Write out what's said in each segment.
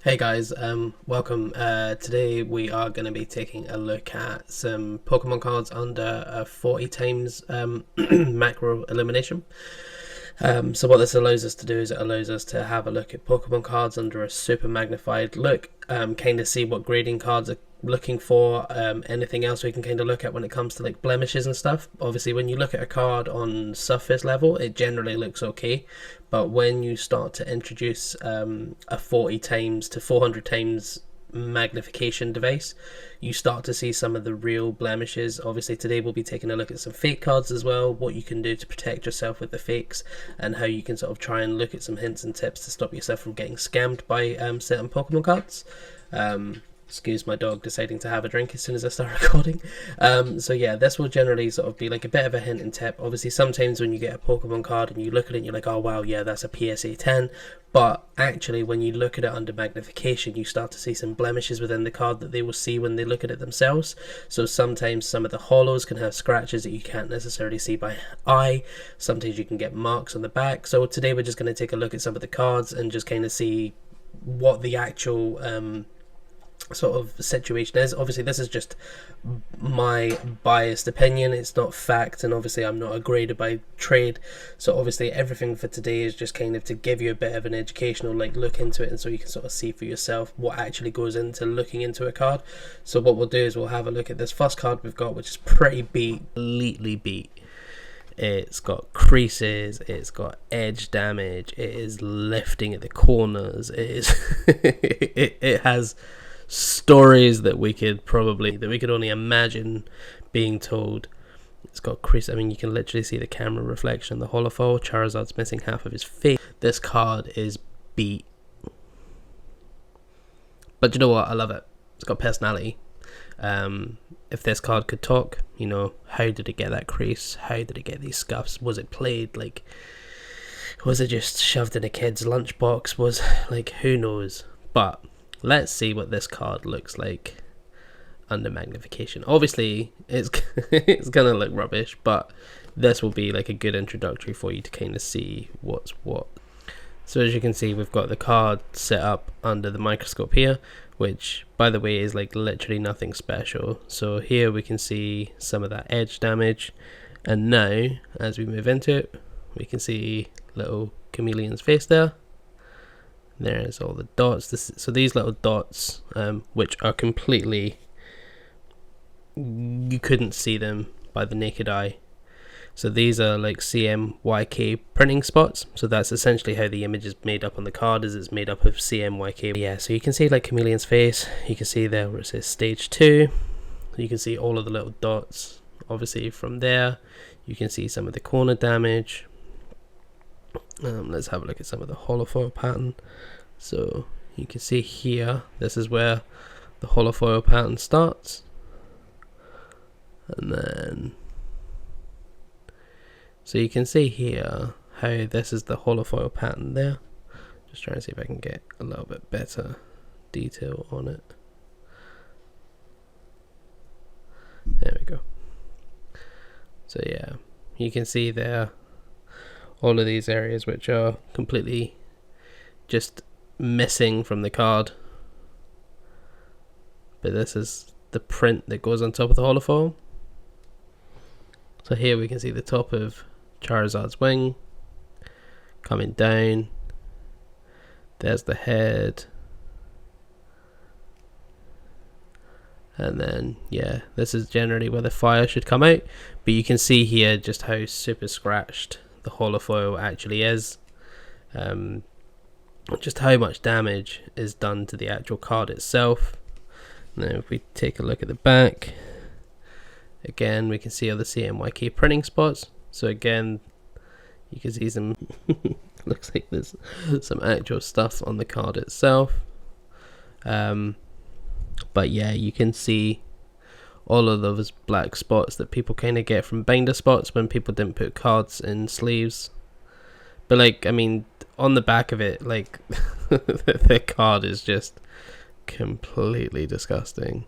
Hey guys, welcome. Today we are going to be taking a look at some Pokemon cards under a 40 times macro elimination. So what this allows us to do is it allows us to have a look at Pokemon cards under a super magnified look, kind of see what grading cards are looking for, anything else we can kind of look at when it comes to like blemishes and stuff. Obviously when you look at a card on surface level it generally looks okay, but when you start to introduce a 40 times to 400 times magnification device, you start to see some of the real blemishes. Obviously today we'll be taking a look at some fake cards as well, what you can do to protect yourself with the fakes, and how you can sort of try and look at some hints and tips to stop yourself from getting scammed by certain Pokemon cards. Excuse my dog deciding to have a drink as soon as I start recording. So yeah, this will generally sort of be like a bit of a hint and tip. Obviously sometimes when you get a Pokemon card and you look at it and you're like, oh wow, yeah, that's a PSA 10, but actually when you look at it under magnification you start to see some blemishes within the card that they will see when they look at it themselves. So sometimes some of the holos can have scratches that you can't necessarily see by eye. Sometimes you can get marks on the back. So today we're just going to take a look at some of the cards and just kind of see what the actual sort of situation is. Obviously this is just my biased opinion, it's not fact, and obviously I'm not a grader by trade, so obviously everything for today is just kind of to give you a bit of an educational like look into it, and so you can sort of see for yourself what actually goes into looking into a card. So what we'll do is we'll have a look at this first card we've got, which is pretty beat, completely beat. It's got creases, it's got edge damage, it is lifting at the corners, it is it has stories that we could only imagine being told. It's got crease. I mean, you can literally see the camera reflection. The Holophone Charizard's missing half of his face. This card is beat, but you know what? I love it. It's got personality. If this card could talk, you know, how did it get that crease? How did it get these scuffs? Was it played? Like, was it just shoved in a kid's lunchbox? Was, like, who knows? But let's see what this card looks like under magnification. Obviously it's it's gonna look rubbish, but this will be like a good introductory for you to kind of see what's what. So as you can see, we've got the card set up under the microscope here, which by the way is like literally nothing special. So here we can see some of that edge damage, and now as we move into it we can see little chameleon's face there. There's all the dots. So these little dots, which are completely, you couldn't see them by the naked eye. So these are like CMYK printing spots. So that's essentially how the image is made up on the card, is it's made up of CMYK. Yeah, so you can see like Chameleon's face. You can see there where it says stage 2. You can see all of the little dots. Obviously from there, you can see some of the corner damage. Let's have a look at some of the Holophone pattern. So you can see here, this is where the Holophone pattern starts, and then so you can see here how this is the Holophone pattern there. Just trying to see if I can get a little bit better detail on it. There we go. So yeah, you can see there all of these areas which are completely just missing from the card, but this is the print that goes on top of the Holophone. So here we can see the top of Charizard's wing coming down. There's the head, and then yeah, this is generally where the fire should come out, but you can see here just how super scratched the Holophone actually is, just how much damage is done to the actual card itself. Now if we take a look at the back, again we can see all the CMYK printing spots. So again you can see some looks like there's some actual stuff on the card itself, but yeah, you can see all of those black spots that people kind of get from binder spots when people didn't put cards in sleeves. But like, I mean, on the back of it, like the card is just completely disgusting.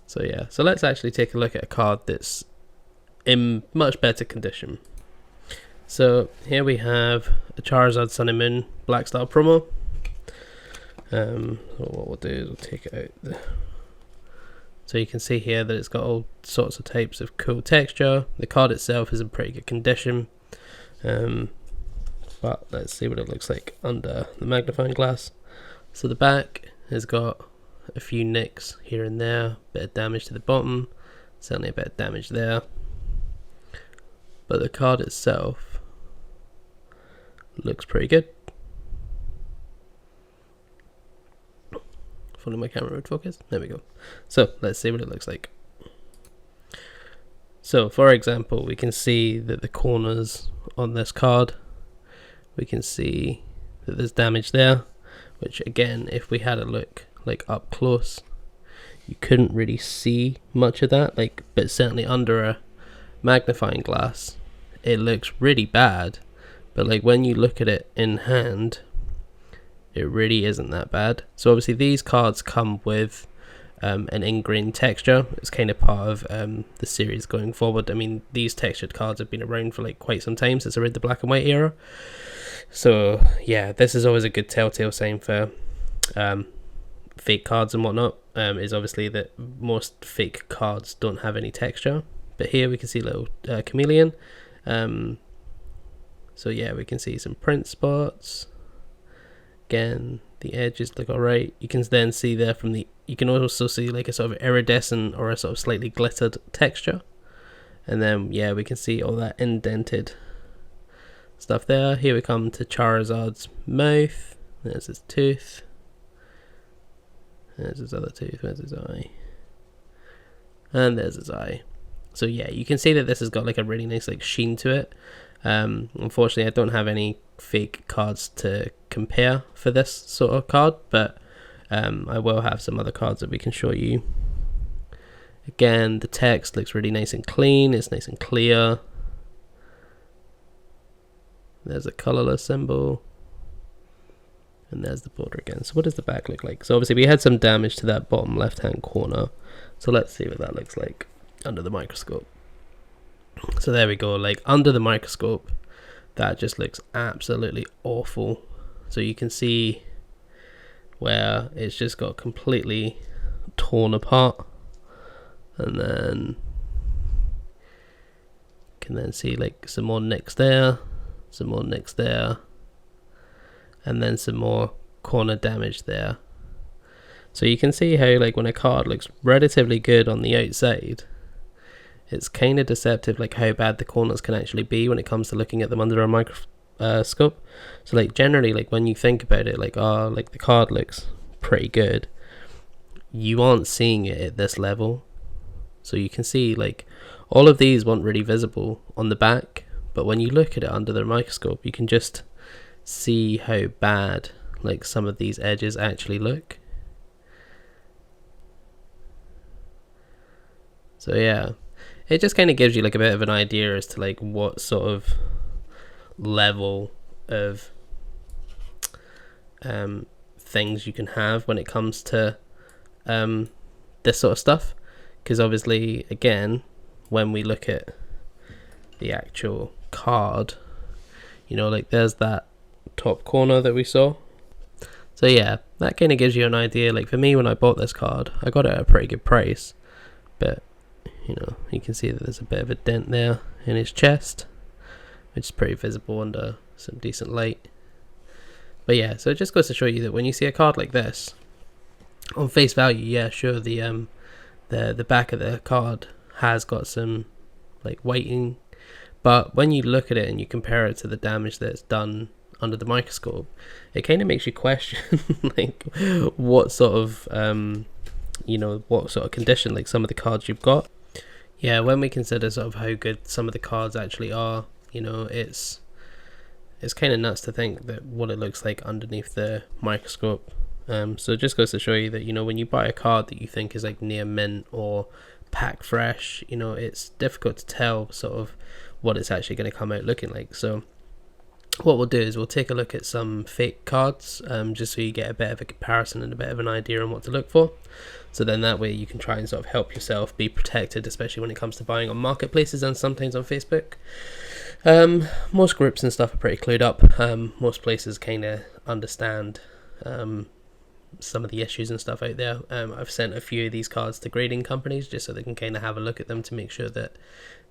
So yeah, so let's actually take a look at a card that's in much better condition. So here we have a Charizard Sun and Moon Black Star promo. So what we'll do is we'll take it out. So you can see here that it's got all sorts of types of cool texture. The card itself is in pretty good condition. But let's see what it looks like under the magnifying glass. So the back has got a few nicks here and there, bit of damage to the bottom, certainly a bit of damage there. But the card itself looks pretty good. Follow my camera would focus. There we go. So let's see what it looks like. So for example, we can see that the corners on this card, we can see that there's damage there, which again, if we had a look like up close, you couldn't really see much of that, like, but certainly under a magnifying glass it looks really bad, but like when you look at it in hand, it really isn't that bad. So obviously these cards come with an ingrained texture. It's kind of part of the series going forward. I mean, these textured cards have been around for like quite some time, since around the black and white era. So yeah, this is always a good telltale sign for fake cards and whatnot, is obviously that most fake cards don't have any texture. But here we can see a little chameleon. So yeah, we can see some print spots. Again, the edges look alright. You can then see there from the, you can also see like a sort of iridescent or a sort of slightly glittered texture. And then yeah, we can see all that indented stuff there. Here we come to Charizard's mouth. There's his tooth. There's his other tooth. Where's his eye? And there's his eye. So yeah, you can see that this has got like a really nice like sheen to it. Unfortunately, I don't have any fake cards to compare for this sort of card, but I will have some other cards that we can show you. Again, the text looks really nice and clean. It's nice and clear. There's a colorless symbol. And there's the border again. So what does the back look like? So obviously we had some damage to that bottom left hand corner. So let's see what that looks like under the microscope. So there we go, like under the microscope, that just looks absolutely awful. So you can see where it's just got completely torn apart, and then you can then see like some more nicks there, some more nicks there, and then some more corner damage there. So you can see how like when a card looks relatively good on the outside, it's kind of deceptive like how bad the corners can actually be when it comes to looking at them under a microscope. So like generally, like when you think about it, like like the card looks pretty good, you aren't seeing it at this level. So you can see like all of these weren't really visible on the back, but when you look at it under the microscope, you can just see how bad like some of these edges actually look. So yeah, it just kind of gives you like a bit of an idea as to like what sort of level of things you can have when it comes to this sort of stuff. Because obviously, again, when we look at the actual card, you know, like there's that top corner that we saw. So yeah, that kind of gives you an idea. Like for me, when I bought this card, I got it at a pretty good price, but you know, you can see that there's a bit of a dent there in his chest, which is pretty visible under some decent light. But yeah, so it just goes to show you that when you see a card like this, on face value, yeah, sure, the back of the card has got some like whiting, but when you look at it and you compare it to the damage that's done under the microscope, it kind of makes you question like what sort of you know, what sort of condition like some of the cards you've got. Yeah, when we consider sort of how good some of the cards actually are, you know, it's kind of nuts to think that what it looks like underneath the microscope. So it just goes to show you that, you know, when you buy a card that you think is like near mint or pack fresh, you know, it's difficult to tell sort of what it's actually going to come out looking like. So what we'll do is we'll take a look at some fake cards, just so you get a bit of a comparison and a bit of an idea on what to look for. So then that way you can try and sort of help yourself be protected, especially when it comes to buying on marketplaces and sometimes on Facebook. Most groups and stuff are pretty clued up. Most places kind of understand, some of the issues and stuff out there. I've sent a few of these cards to grading companies just so they can kind of have a look at them to make sure that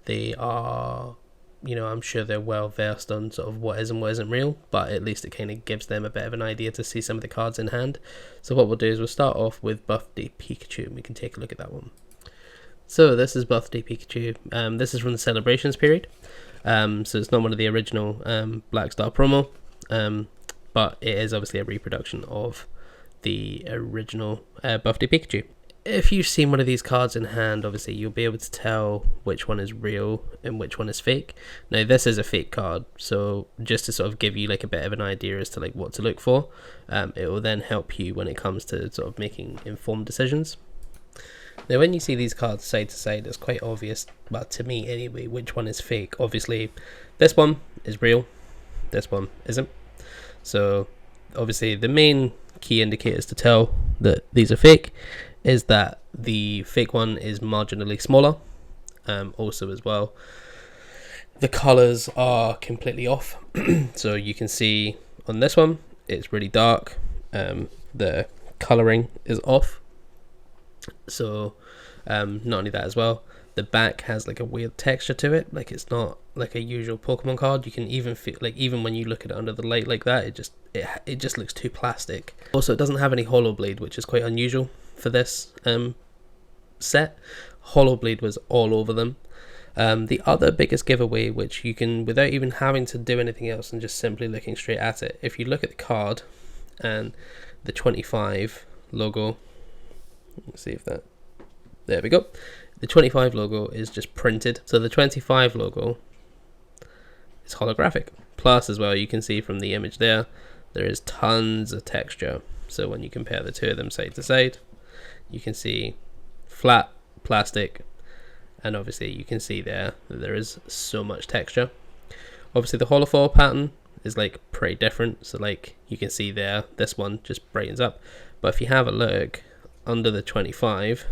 they are, I'm sure they're well versed on sort of what is and what isn't real, but at least it kind of gives them a bit of an idea to see some of the cards in hand. So what we'll do is we'll start off with Birthday Pikachu, and we can take a look at that one. So this is Birthday Pikachu. This is from the Celebrations period. So it's not one of the original Black Star promo, but it is obviously a reproduction of the original Birthday Pikachu. If you've seen one of these cards in hand, obviously you'll be able to tell which one is real and which one is fake. Now this is a fake card, so just to sort of give you like a bit of an idea as to like what to look for, it will then help you when it comes to sort of making informed decisions. Now when you see these cards side to side, it's quite obvious, well to me anyway, which one is fake. Obviously this one is real, this one isn't. So obviously the main key indicators to tell that these are fake is that the fake one is marginally smaller. Also as well, the colours are completely off. So you can see on this one it's really dark, the colouring is off. So not only that as well, the back has like a weird texture to it, like it's not like a usual Pokemon card. You can even feel like, even when you look at it under the light like that, it just looks too plastic. Also, it doesn't have any hollow blade, which is quite unusual for this set. Hollow blade was all over them. The other biggest giveaway, which you can, without even having to do anything else and just simply looking straight at it, if you look at the card and the 25 logo, let's see if that, there we go. The 25 logo is just printed. So the 25 logo is holographic. Plus as well, you can see from the image there is tons of texture. So when you compare the two of them side to side, you can see flat plastic, and obviously you can see there that there is so much texture. Obviously the Holophone pattern is like pretty different. So like you can see there, this one just brightens up. But if you have a look under the 25,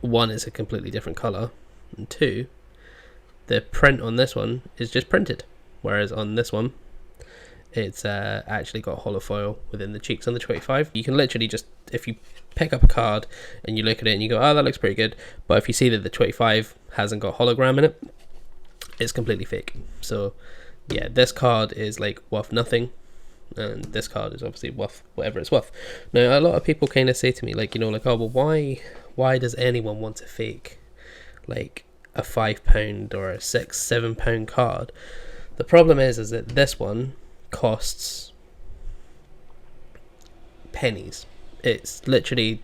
one is a completely different color, and two, the print on this one is just printed, whereas on this one it's actually got holofoil within the cheeks on the 25. You can literally just, if you pick up a card and you look at it and you go, oh, that looks pretty good, but if you see that the 25 hasn't got hologram in it, it's completely fake. So yeah, this card is like worth nothing, and this card is obviously worth whatever it's worth. Now a lot of people kind of say to me like, like, oh well, why does anyone want to fake like a £5 or a £6-7 card? The problem is that this one costs pennies. It's literally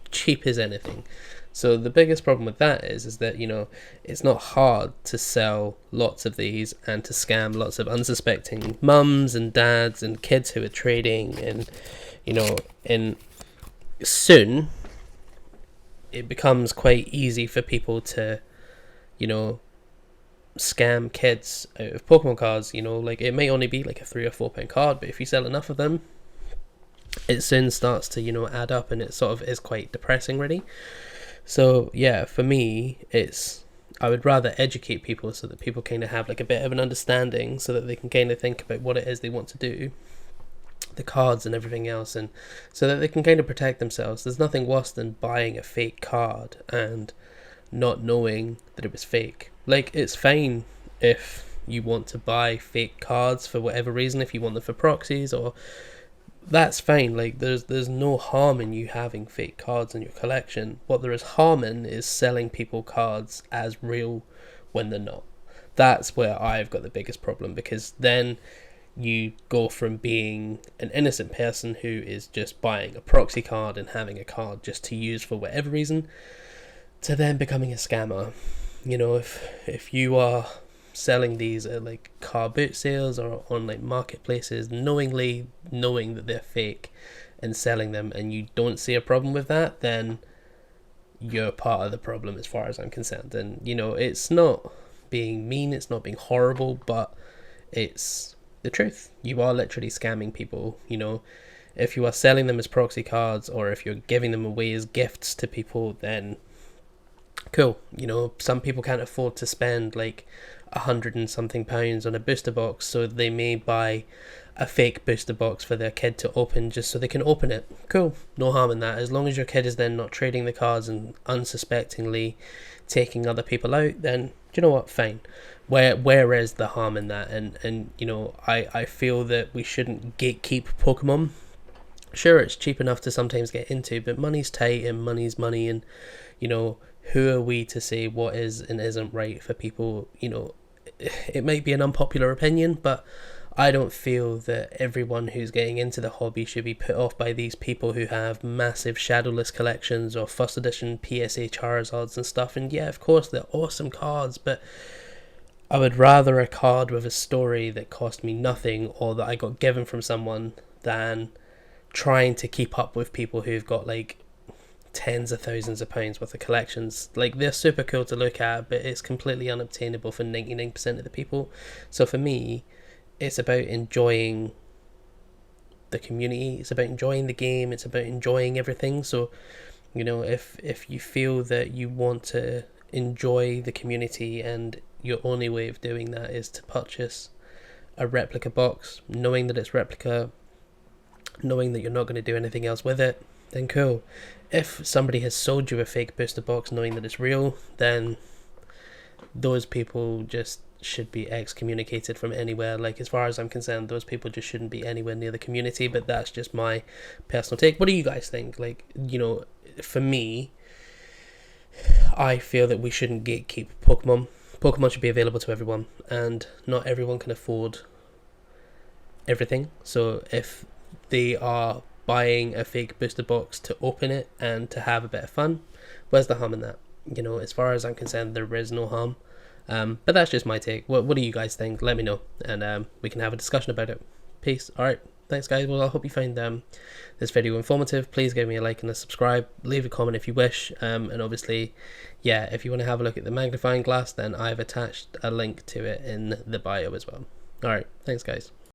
cheap as anything. So the biggest problem with that is that it's not hard to sell lots of these and to scam lots of unsuspecting mums and dads and kids who are trading, and and soon it becomes quite easy for people to scam kids out of Pokemon cards. Like it may only be like a £3 or £4 card, but if you sell enough of them, it soon starts to add up, and it sort of is quite depressing really. So yeah, for me, I would rather educate people so that people kind of have like a bit of an understanding, so that they can kind of think about what it is they want to do, the cards and everything else, and so that they can kind of protect themselves. There's nothing worse than buying a fake card and not knowing that it was fake. Like, it's fine if you want to buy fake cards for whatever reason, if you want them for proxies, or that's fine. Like there's no harm in you having fake cards in your collection. What there is harm in is selling people cards as real when they're not. That's where I've got the biggest problem, because then you go from being an innocent person who is just buying a proxy card and having a card just to use for whatever reason, to then becoming a scammer. If you are selling these at like car boot sales or on like marketplaces, knowing that they're fake and selling them, and you don't see a problem with that, then you're part of the problem as far as I'm concerned. And it's not being mean, it's not being horrible, but it's the truth. You are literally scamming people. If you are selling them as proxy cards, or if you're giving them away as gifts to people, then cool. You know, some people can't afford to spend like £100 and something on a booster box, so they may buy a fake booster box for their kid to open just so they can open it. Cool, no harm in that. As long as your kid is then not trading the cards and unsuspectingly taking other people out, then do you know what? Fine. Where is the harm in that? And you know, I feel that we shouldn't gatekeep Pokemon. Sure, it's cheap enough to sometimes get into, but money's tight and money's money, and you know, who are we to say what is and isn't right for people? You know, it might be an unpopular opinion, but I don't feel that everyone who's getting into the hobby should be put off by these people who have massive shadowless collections or first edition PSA Charizards and stuff. And yeah, of course, they're awesome cards, but I would rather a card with a story that cost me nothing or that I got given from someone than trying to keep up with people who've got like tens of thousands of pounds worth of collections. Like, they're super cool to look at, but it's completely unobtainable for 99% of the people. So for me, it's about enjoying the community, it's about enjoying the game, it's about enjoying everything. So, you know, if you feel that you want to enjoy the community and your only way of doing that is to purchase a replica box, knowing that it's replica, knowing that you're not going to do anything else with it, then cool. If somebody has sold you a fake booster box knowing that it's real, then those people just should be excommunicated from anywhere. Like, as far as I'm concerned, those people just shouldn't be anywhere near the community. But that's just my personal take. What do you guys think? Like, you know, for me, I feel that we shouldn't gatekeep Pokemon. Pokemon should be available to everyone, and not everyone can afford everything. So if they are buying a fake booster box to open it and to have a bit of fun, where's the harm in that? You know, as far as I'm concerned, there is no harm. But that's just my take. What do you guys think? Let me know, and we can have a discussion about it. Peace. Alright, thanks guys. Well, I hope you find this video informative. Please give me a like and a subscribe. Leave a comment if you wish. And obviously, yeah, if you want to have a look at the magnifying glass, then I've attached a link to it in the bio as well. Alright, thanks guys.